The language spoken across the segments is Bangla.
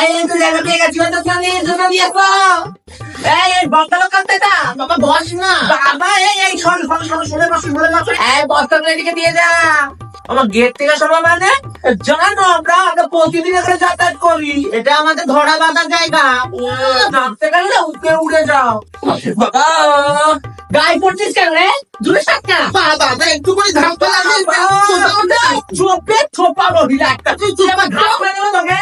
এই তো জায়গা পেয়ে গেছি, তো জানি জন্য দিয়েছো। এই বস্তালো কাটতে না বাবা, বস না বাবা। এই শোন শোন শোন, শুনে বসে শুনে বসে। এই বস্তাগুলো এদিকে দিয়ে যা। আমার গেট থেকে শোনা মানে জানো, আমরা প্রতিদিন এখানে যাতায়াত করি। এটা আমাদের ধরা বাঁধার জায়গা। নামতে গেলে উঠে উড়ে যাও বাবা। গায়ে পড়ছিস কেন রে? দূরে থাক না বাবা, একটু করে ধাপ চোপে ছোপা রহিলা একটা। তুই আমার ধাপ করে দেবো তোকে।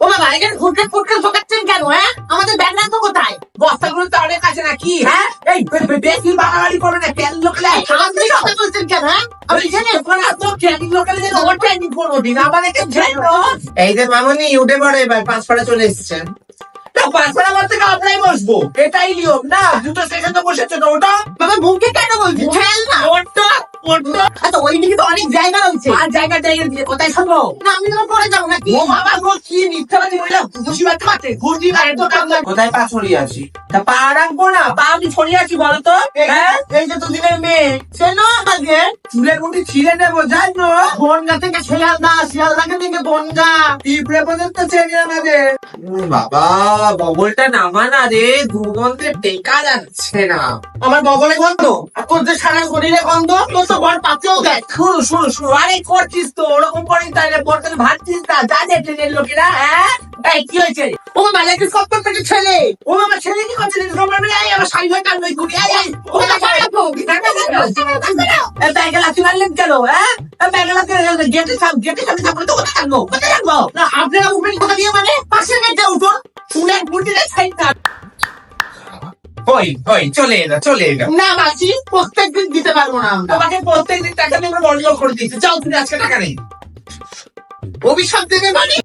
ও বাবা, এখানে ফুটকে ফুটকে ফোকাচ্ছেন কেন? হ্যাঁ, আমাদের ব্যাগ রাখবো কোথায়? বস্তাগুলো তো অনেক আছে নাকি? হ্যাঁ, এই বেশি বাড়াবাড়ি করো না। ক্যান লোকালে কথা বলছেন কেন? হ্যাঁ, আমি জানি ওখানে তো ট্রেনিং লোকালে যে ওভার ট্রেনিং করবো দিন আমাদেরকে ঝেড়ো। এই যে মামনি উঠে পড়ে, এবার পাঁচপাড়া চলে এসেছেন। পাঁচপাড়া আমার থেকে আপনাই বসবো, এটাই নিয়ম না? দুটো স্টেশন তো বসেছে না, ওটা বাবা মুখে কেন বলছি? খেল না ওটা ওটা। আচ্ছা, ওই দিকে তো অনেক জায়গা রয়েছে। আর জায়গা দিয়ে কোথায় শোনো না, আমি তো পরে যাবো নাকি? ও বাবা গো, কি মিথ্যাবাদী মহিলা, ঘুষি মারতে মারতে ঘুষি মারে তো কাম না। কোথায় পা ছড়িয়ে আছি? তা পা রাখবো না, পা আমি ছড়িয়ে আছি বলতো? হ্যাঁ, এই যে দুদিনের মেয়ে চেনো আমাকে, চুলের মুঠি ছিঁড়ে নেবো জানো? বনগা থেকে শিয়ালদা থেকে বনগা টিপড়ে পর্যন্ত চেনে আমাদের। বাবা বগলটা নামা না রে, দুর্গন্ধে টেকা যাচ্ছে না। আমার বগলে গন্ধ আর তোর যে সারা শরীরে গন্ধ, তোর তো বর পাতেও দেয়। শুরু শুরু শুরু, আরে করছিস তো ওরকম করিস, তাহলে বরকে ভাবছিস না? যা যে ট্রেনের লোকেরা। হ্যাঁ, এই কি হয়েছে? ও বাবা, ইলেকট্রিক কপ্টার থেকে ছেলে। ও বাবা, ছেলে কি করছে? আমার শাড়ি ভাই টান নই করি। ও বাবা, ব্যাগে লাথি মারলেন কেন? হ্যাঁ, ব্যাগে লাথি গেটে সামনে থাকলে তো কোথায় থাকবো? কোথায় থাকবো না? আপনারা উঠবেন কোথা দিয়ে? মানে পাশের গেটে উঠুন, চুলের মুটিটা সাইড না। চলে এলো না মাসি, প্রত্যেকদিন দিতে পারবো না। তোমাকে প্রত্যেকদিন টাকা দিয়ে বড় করে দিচ্ছি। যাও, তুমি আজকে টাকা নেই। অভিশাপ দেবে মানে?